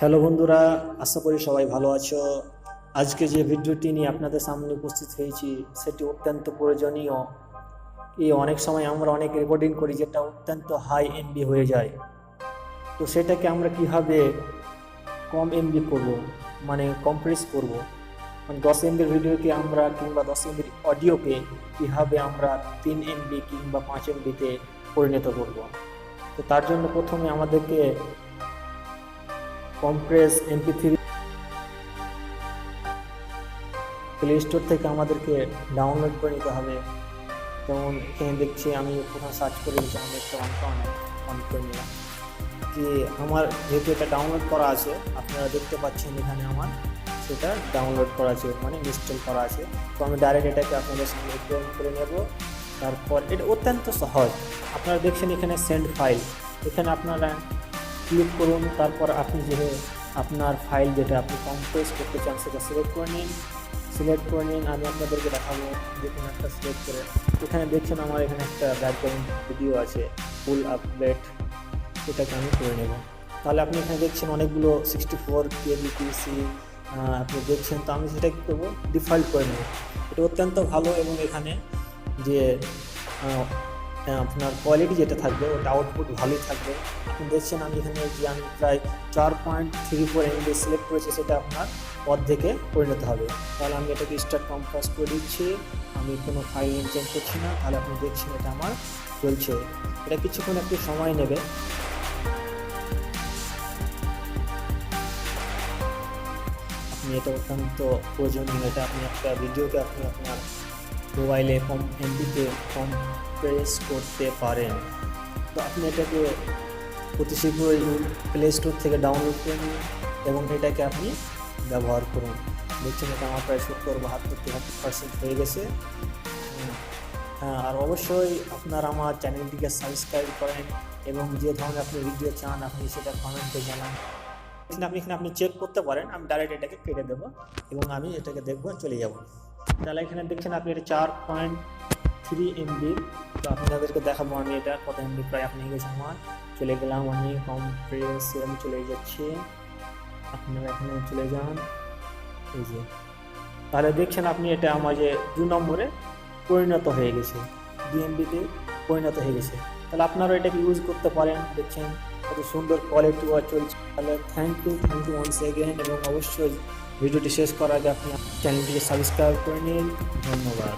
Hello বন্ধুরা, আশা করি সবাই ভালো আছো। আজকে যে ভিডিওটি নিয়ে আপনাদের সামনে উপস্থিত হয়েছি সেটি অত্যন্ত প্রয়োজনীয়। অনেক সময় আমরা অনেক রেকর্ডিং করি যেটা অত্যন্ত হাই এমবি হয়ে যায়। তো সেটাকে আমরা কিভাবে কম এমবি করব, মানে কম্প্রেস করব, মানে 10 এমবির ভিডিওকে আমরা কিংবা 10 এমবির অডিওকে কিভাবে আমরা 3 এমবি কিংবা 5 এমবিতে পরিণত করব। তো তার জন্য প্রথমে আমাদেরকে কম্প্রেস MP3 প্লে স্টোর থেকে আমাদেরকে ডাউনলোড করে নিতে হবে। যেমন এখানে দেখছি আমি কোথাও সার্চ করে দিচ্ছি, আমি একটা অন করে নিলাম যে আমার যেহেতু এটা ডাউনলোড করা আছে, আপনারা দেখতে পাচ্ছেন এখানে আমার সেটা ডাউনলোড করা আছে, মানে ইনস্টল করা আছে। তো আমি ডাইরেক্ট এটাকে আপনাদের সামনে ওপেন করে নেব। তারপর এটা অত্যন্ত সহজ, আপনারা দেখছেন এখানে সেন্ড ফাইল, এখানে আপনারা ক্লিক করুন। তারপর আপনি আপনার ফাইল যেটা আপনি কম্প্রেস করতে চান সেটা সিলেক্ট করে নিন। আমি আপনাদেরকে দেখাবো, দেখুন একটা সিলেক্ট করে এখানে দেখছেন আমার এখানে একটা ব্যাকগ্রাউন্ড ভিডিও আছে ফুল আপডেট, এটাকে আমি করে নেব। তাহলে আপনি এখানে দেখছেন অনেকগুলো 64 kbps আপনি দেখছেন। তো আমি সেটা কী করবো, ডিফল্ট করে নেব। এটা অত্যন্ত ভালো এবং এখানে যে আপনার কোয়ালিটি যেটা থাকবে ওটা আউটপুট ভালোই থাকবে। আপনি দেখছেন আমি এখানে যে আমি প্রায় 4.34 MB সিলেক্ট করেছি, সেটা আপনার অর্ধেকে পরিণত হবে। তাহলে আমি এটাকে স্টার্ট কম্প্রেস করে দিচ্ছি, আমি কোনো ফাইল নেম চেঞ্জ করছি না। তাহলে আপনি দেখছেন এটা আমার চলছে। এটা কিছুক্ষণ একটু সময় নেবে। আপনি এটা অত্যন্ত প্রয়োজনীয়, এটা আপনি একটা ভিডিওকে আপনি আপনার মোবাইলে কম এমবিতে কম্প্রেস করতে পারেন। তো আপনি এটাকে অতি শীঘ্রই প্লে স্টোর থেকে ডাউনলোড করে নিন এবং এটাকে আপনি ব্যবহার করুন। দেখছেন এটা আমার প্রায় 70-72% হয়ে গেছে। আর অবশ্যই আপনারা আমার চ্যানেলটিকে সাবস্ক্রাইব করেন এবং যে ধরনের আপনি ভিডিও চান আপনি সেটা কমেন্টে জানান। আপনি চেক করতে পারেন, আমি ডাইরেক্ট এটাকে কেটে দেবো এবং আমি এটাকে দেখবো, চলে যাব। তাহলে এখানে দেখছেন আপনি এটা 4.3 MB। তো আপনাদেরকে দেখাবো আমি এটা কত এমবি প্রায় আপনি গেছে আমার। চলে গেলাম আমি কম্প্রেসে, আমি চলে যাচ্ছি, আপনারা এখানে চলে যান, এই যে। তাহলে দেখছেন আপনি এটা আমার যে 2 নম্বরে পরিণত হয়ে গেছে, 2 MBতে পরিণত হয়ে গেছে। তাহলে আপনারা এটাকে ইউজ করতে পারেন। দেখছেন কত সুন্দর কোয়ালিটি চলছে। তাহলে থ্যাংক ইউ ওয়ান্স এগেন, এবং অবশ্যই ভিডিওটি শেষ করার আগে আপনি চ্যানেলটিকে সাবস্ক্রাইব করে নিন। ধন্যবাদ।